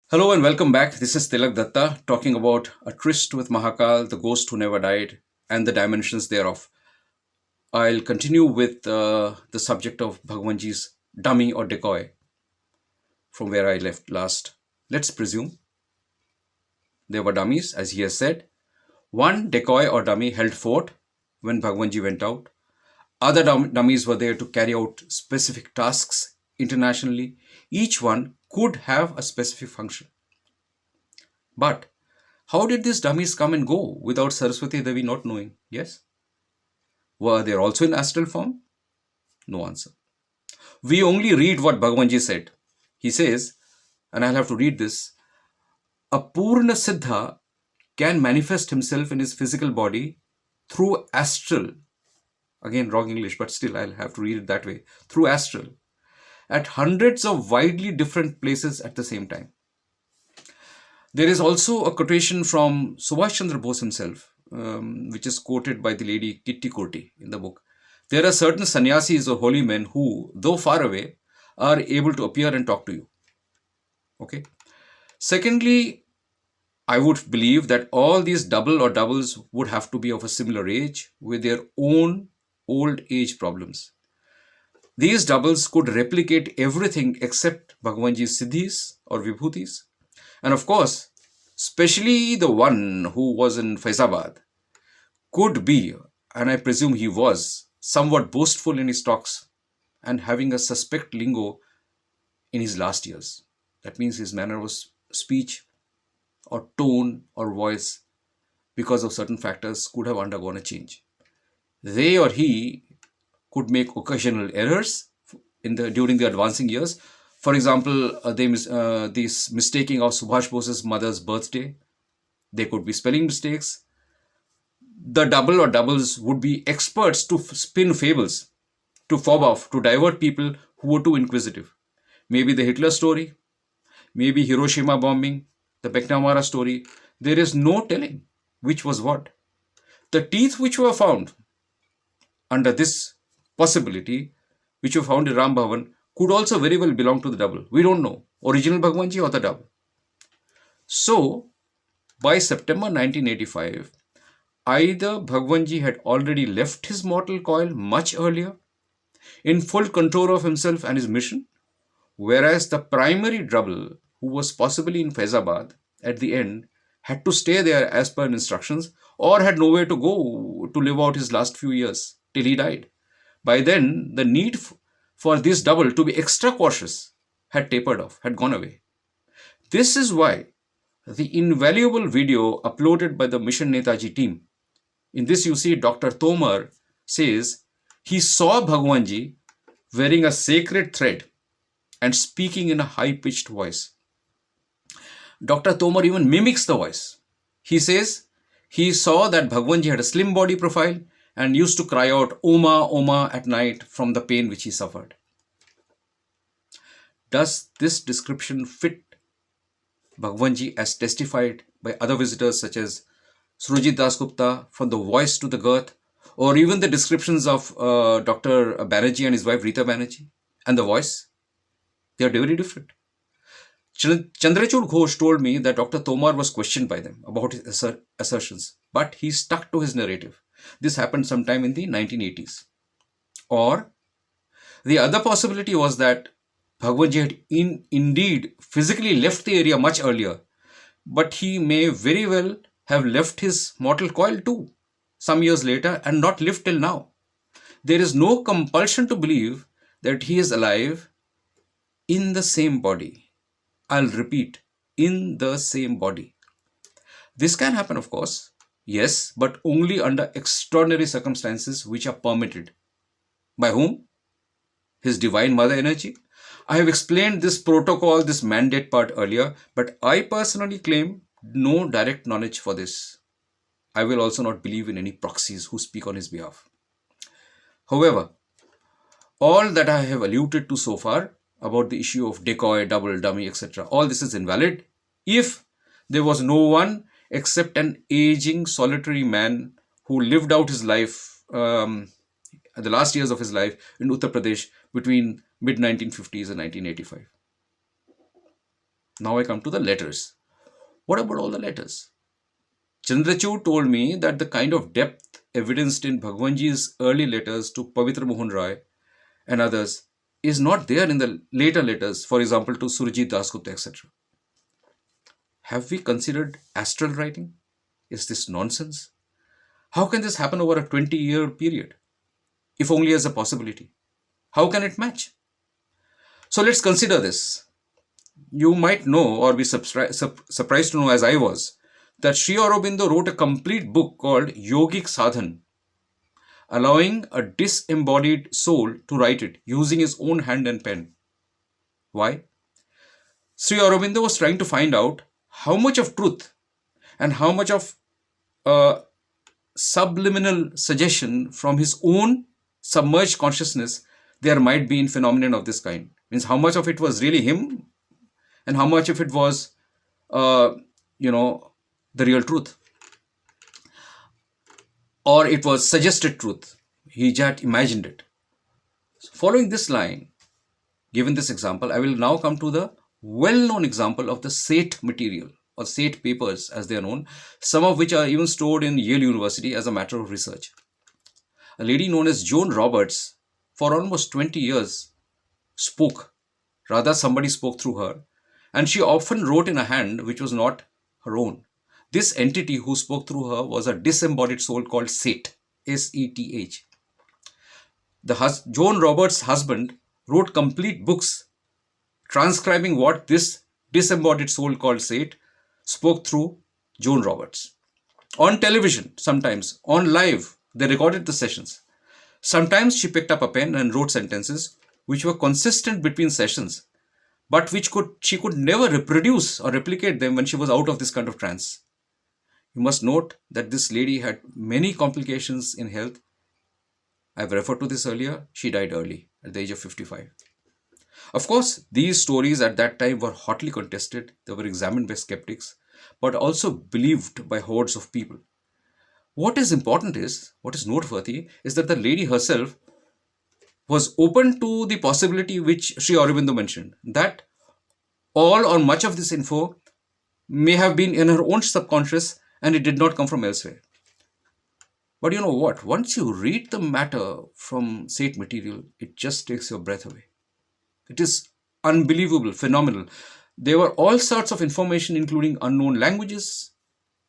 Hello and welcome back. This is Tilak Dutta talking about a tryst with Mahakaal, the ghost who never died, and the dimensions thereof. I'll continue with the subject of Bhagwanji's dummy or decoy from where I left last. Let's presume there were dummies, as he has said. One decoy or dummy held fort when Bhagwanji went out. Other dummies were there to carry out specific tasks internationally. Each one could have a specific function. But how did these dummies come and go without Saraswati Devi not knowing? Yes? Were they also in astral form? No answer. We only read what Bhagavanji said. He says, and I'll have to read this, a Purna Siddha can manifest himself in his physical body through astral. Again, wrong English, but still I'll have to read it that way. Through astral. At hundreds of widely different places at the same time. There is also a quotation from Subhash Chandra Bose himself, which is quoted by the lady Kitty Koti in the book. There are certain sannyasis or holy men who, though far away, are able to appear and talk to you. Okay. Secondly, I would believe that all these double or doubles would have to be of a similar age with their own old age problems. These doubles could replicate everything except Bhagavanji's siddhis or vibhutis. And of course, especially the one who was in Faizabad could be, and I presume he was, somewhat boastful in his talks and having a suspect lingo in his last years. That means his manner of speech or tone or voice, because of certain factors, could have undergone a change. They or he could make occasional errors during the advancing years. For example, this mistaking of Subhash Bose's mother's birthday. There could be spelling mistakes. The double or doubles would be experts to spin fables, to fob off, to divert people who were too inquisitive. Maybe the Hitler story, maybe Hiroshima bombing, the McNamara story. There is no telling which was what. The teeth which were found under this possibility, which were found in Ram Bhavan, could also very well belong to the double. We don't know. Original Bhagwanji or the double. So, by September 1985, either Bhagwanji had already left his mortal coil much earlier, in full control of himself and his mission, whereas the primary double, who was possibly in Faizabad at the end, had to stay there as per instructions, or had nowhere to go to live out his last few years till he died. By then, the need for this double to be extra cautious had tapered off, had gone away. This is why the invaluable video uploaded by the Mission Netaji team, in this you see Dr. Tomar says he saw Bhagwanji wearing a sacred thread and speaking in a high-pitched voice. Dr. Tomar even mimics the voice. He says he saw that Bhagwanji had a slim body profile and used to cry out Oma, Oma at night from the pain which he suffered. Does this description fit Bhagwanji as testified by other visitors such as Surajit Das Gupta from the voice to the girth, or even the descriptions of Dr. Banerjee and his wife Rita Banerjee and the voice? They are very different. Chandrachur Ghose told me that Dr. Tomar was questioned by them about his assertions, but he stuck to his narrative. This happened sometime in the 1980s. Or the other possibility was that Bhagwanji had indeed physically left the area much earlier, but he may very well have left his mortal coil too, some years later, and not lived till now. There is no compulsion to believe that he is alive in the same body. I'll repeat, in the same body. This can happen, of course, yes, but only under extraordinary circumstances which are permitted. By whom? His Divine Mother energy. I have explained this protocol, this mandate part earlier, but I personally claim no direct knowledge for this. I will also not believe in any proxies who speak on his behalf. However, all that I have alluded to so far about the issue of decoy, double, dummy, etc., all this is invalid if there was no one except an aging solitary man who lived out his life, the last years of his life in Uttar Pradesh between mid-1950s and 1985. Now I come to the letters. What about all the letters? Chandrachur told me that the kind of depth evidenced in Bhagwanji's early letters to Pavitra Mohan Roy and others is not there in the later letters, for example, to Surajit Dasgupta, etc. Have we considered astral writing? Is this nonsense? How can this happen over a 20-year period, if only as a possibility? How can it match? So let's consider this. You might know or be surprised to know, as I was, that Sri Aurobindo wrote a complete book called Yogic Sadhan, allowing a disembodied soul to write it using his own hand and pen. Why? Sri Aurobindo was trying to find out how much of truth and how much of subliminal suggestion from his own submerged consciousness there might be in phenomenon of this kind. Means how much of it was really him and how much of it was, uh, the real truth. Or it was suggested truth. He just imagined it. So following this line, given this example, I will now come to the well-known example of the SATE material or SATE papers as they are known, some of which are even stored in Yale University as a matter of research. A lady known as Joan Roberts, for almost 20 years, spoke. Rather, somebody spoke through her, and she often wrote in a hand which was not her own. This entity who spoke through her was a disembodied soul called Seth, Seth. Joan Roberts' husband wrote complete books transcribing what this disembodied soul called Seth spoke through Joan Roberts. On television, sometimes, on live, they recorded the sessions. Sometimes she picked up a pen and wrote sentences which were consistent between sessions, but which she could never reproduce or replicate them when she was out of this kind of trance. You must note that this lady had many complications in health. I've referred to this earlier. She died early, at the age of 55. Of course, these stories at that time were hotly contested. They were examined by skeptics, but also believed by hordes of people. What is noteworthy, is that the lady herself was open to the possibility which Sri Aurobindo mentioned, that all or much of this info may have been in her own subconscious and it did not come from elsewhere. But you know what? Once you read the matter from SATE material, it just takes your breath away. It is unbelievable, phenomenal. There were all sorts of information, including unknown languages,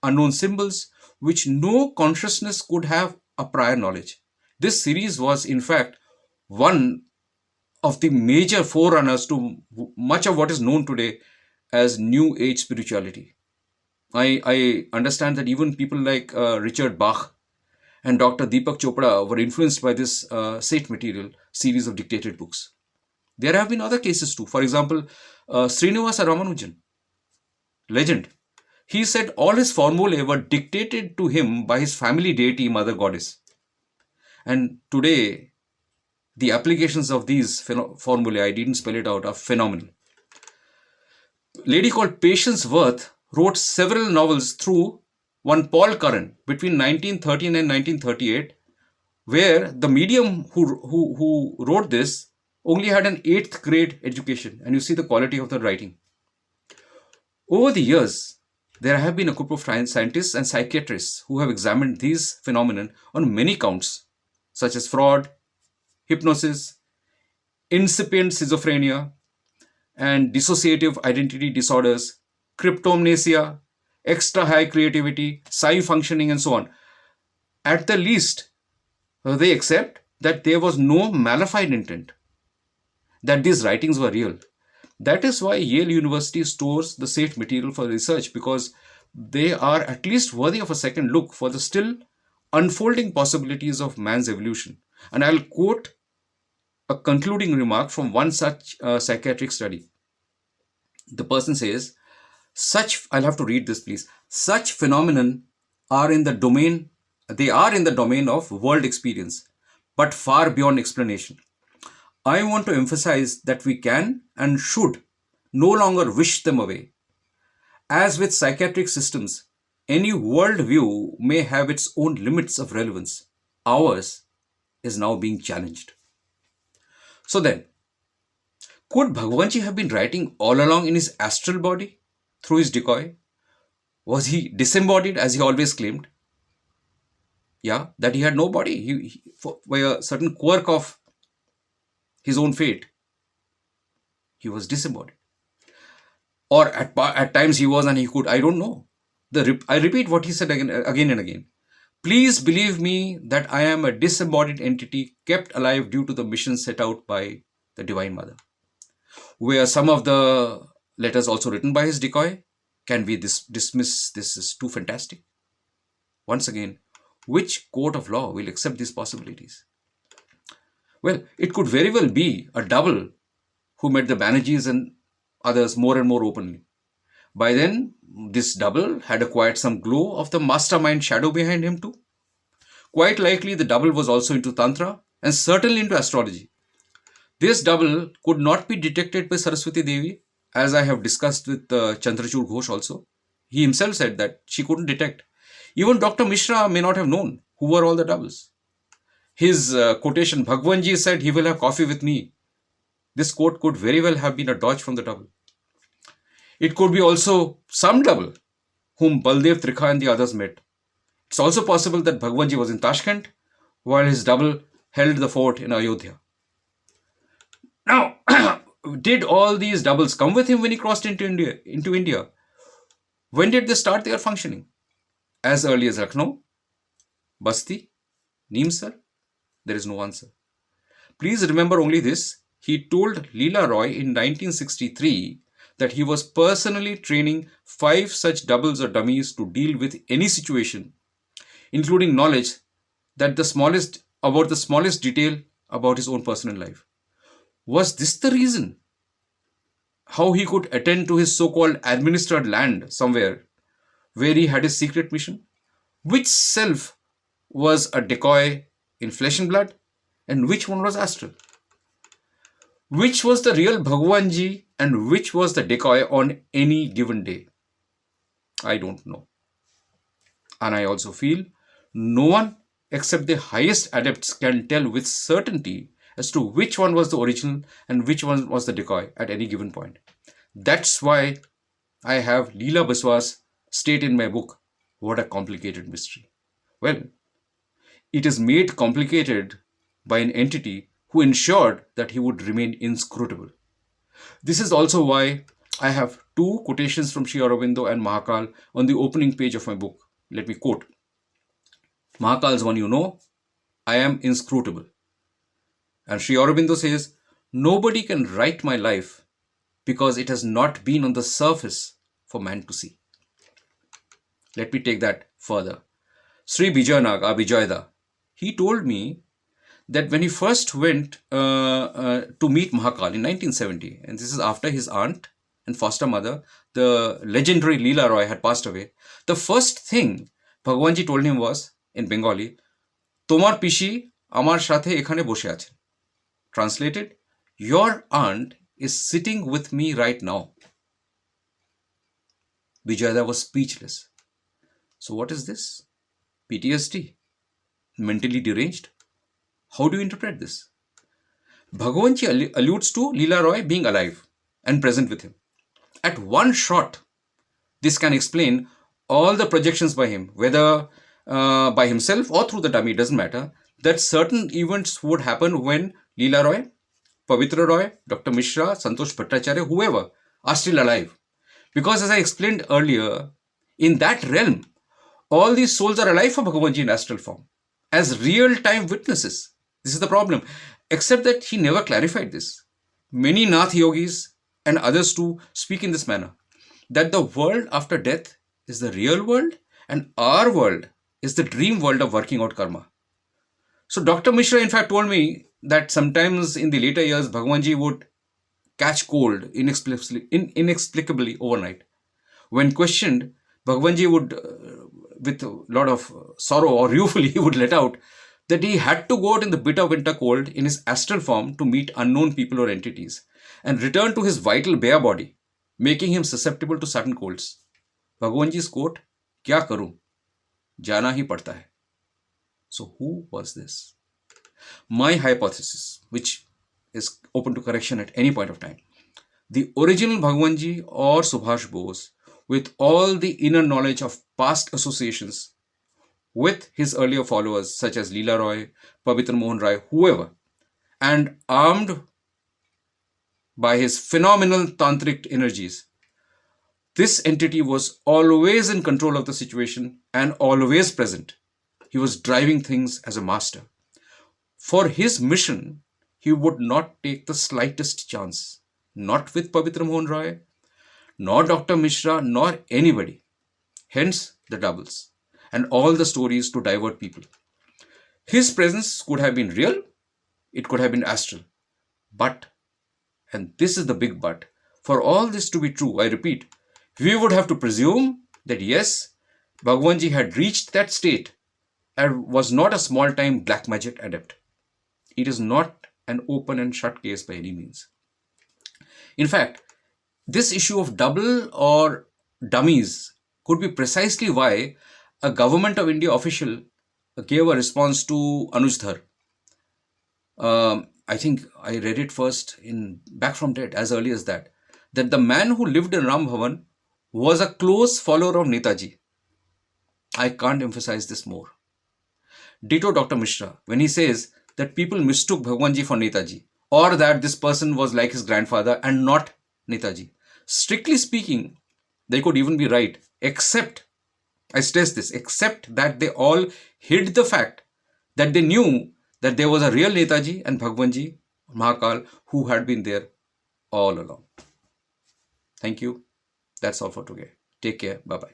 unknown symbols, which no consciousness could have a prior knowledge. This series was, in fact, one of the major forerunners to much of what is known today as New Age spirituality. I understand that even people like Richard Bach and Dr. Deepak Chopra were influenced by this SATE material series of dictated books. There have been other cases too. For example, Srinivasa Ramanujan, legend. He said all his formulae were dictated to him by his family deity, Mother Goddess. And today, the applications of these formulae, I didn't spell it out, are phenomenal. A lady called Patience Worth wrote several novels through one Paul Curran between 1913 and 1938, where the medium who wrote this only had an 8th grade education, and you see the quality of the writing. Over the years, there have been a group of scientists and psychiatrists who have examined these phenomena on many counts, such as fraud, hypnosis, incipient schizophrenia, and dissociative identity disorders, cryptomnesia, extra high creativity, psi functioning, and so on. At the least, they accept that there was no malified intent, that these writings were real. That is why Yale University stores the SATE material for research, because they are at least worthy of a second look for the still unfolding possibilities of man's evolution. And I'll quote a concluding remark from one such psychiatric study. The person says, I'll have to read this please, such phenomenon are in the domain of world experience, but far beyond explanation. I want to emphasize that we can and should no longer wish them away. As with psychiatric systems, any worldview may have its own limits of relevance. Ours is now being challenged. So then, Could Bhagwanji have been writing all along in his astral body through his decoy? Was he disembodied as he always claimed? Yeah, that he had no body. By a certain quirk of his own fate, he was disembodied. Or at times he was and he could, I don't know. I repeat what he said again and again. Please believe me that I am a disembodied entity kept alive due to the mission set out by the Divine Mother. Where some of the letters also written by his decoy, can we dismiss this as too fantastic? Once again, which court of law will accept these possibilities? Well, it could very well be a double who met the Banerjees and others more and more openly. By then, this double had acquired some glow of the mastermind shadow behind him too. Quite likely, the double was also into Tantra and certainly into astrology. This double could not be detected by Saraswati Devi, as I have discussed with Chandrachur Ghose also. He himself said that she couldn't detect. Even Dr. Mishra may not have known who were all the doubles. His quotation, Bhagwanji said he will have coffee with me. This quote could very well have been a dodge from the double. It could be also some double whom Baldev Trikha and the others met. It's also possible that Bhagwanji was in Tashkent while his double held the fort in Ayodhya. Now, did all these doubles come with him when he crossed into India? When did they start their functioning? As early as Lucknow, Basti, Neemsar? There is no answer. Please remember only this. He told Leela Roy in 1963 that he was personally training 5 such doubles or dummies to deal with any situation, including knowledge that about the smallest detail about his own personal life. Was this the reason how he could attend to his so-called administered land somewhere where he had his secret mission? Which self was a decoy in flesh and blood and which one was astral? Which was the real Bhagwanji and which was the decoy on any given day? I don't know. And I also feel no one except the highest adepts can tell with certainty as to which one was the original and which one was the decoy at any given point. That's why I have Leela Biswas state in my book, What a Complicated Mystery. Well, it is made complicated by an entity who ensured that he would remain inscrutable. This is also why I have 2 quotations from Sri Aurobindo and Mahakaal on the opening page of my book. Let me quote. Mahakaal's one you know, I am inscrutable. And Sri Aurobindo says, nobody can write my life because it has not been on the surface for man to see. Let me take that further. Sri Bijayanag, Abhijayada, he told me that when he first went to meet Mahakaal in 1970, and this is after his aunt and foster mother, the legendary Leela Roy, had passed away, the first thing Bhagwanji told him was, in Bengali, Tomar pishi amar sathe ekhane boshe achen. Translated, your aunt is sitting with me right now. Vijayada was speechless. So what is this? PTSD? Mentally deranged? How do you interpret this? Bhagwanji alludes to Leela Roy being alive and present with him. At one shot, this can explain all the projections by him, whether by himself or through the dummy, doesn't matter, that certain events would happen when Leela Roy, Pavitra Roy, Dr. Mishra, Santosh Bhattacharya, whoever, are still alive. Because as I explained earlier, in that realm, all these souls are alive for Bhagwanji in astral form, as real-time witnesses. This is the problem. Except that he never clarified this. Many Nath yogis and others too speak in this manner, that the world after death is the real world and our world is the dream world of working out karma. So Dr. Mishra in fact told me that sometimes in the later years, Bhagwanji would catch cold inexplicably overnight. When questioned, Bhagwanji would, with a lot of sorrow or ruefully, he would let out that he had to go out in the bitter winter cold in his astral form to meet unknown people or entities and return to his vital bare body, making him susceptible to sudden colds. Bhagwanji's quote, "Kya karu? Jana hi padta hai." So who was this? My hypothesis, which is open to correction at any point of time. The original Bhagwanji or Subhash Bose, with all the inner knowledge of past associations with his earlier followers such as Leela Roy, Pavitra Mohan Rai, whoever, and armed by his phenomenal tantric energies, this entity was always in control of the situation and always present. He was driving things as a master. For his mission, he would not take the slightest chance, not with Pavitra Mohan Rai, nor Dr. Mishra, nor anybody. Hence the doubles and all the stories to divert people. His presence could have been real, it could have been astral. But, and this is the big but, for all this to be true, I repeat, we would have to presume that yes, Bhagwanji had reached that state and was not a small time black magic adept. It is not an open and shut case by any means. In fact, this issue of double or dummies could be precisely why a Government of India official gave a response to Anuj Dhar. I think I read it first in Back from Dead, as early as that the man who lived in Ram Bhavan was a close follower of Netaji. I can't emphasize this more. Ditto Dr. Mishra, when he says that people mistook Bhagwanji for Netaji, or that this person was like his grandfather and not Netaji. Strictly speaking, they could even be right, except, I stress this, except that they all hid the fact that they knew that there was a real Netaji and Bhagwanji, Mahakaal, who had been there all along. Thank you. That's all for today. Take care. Bye-bye.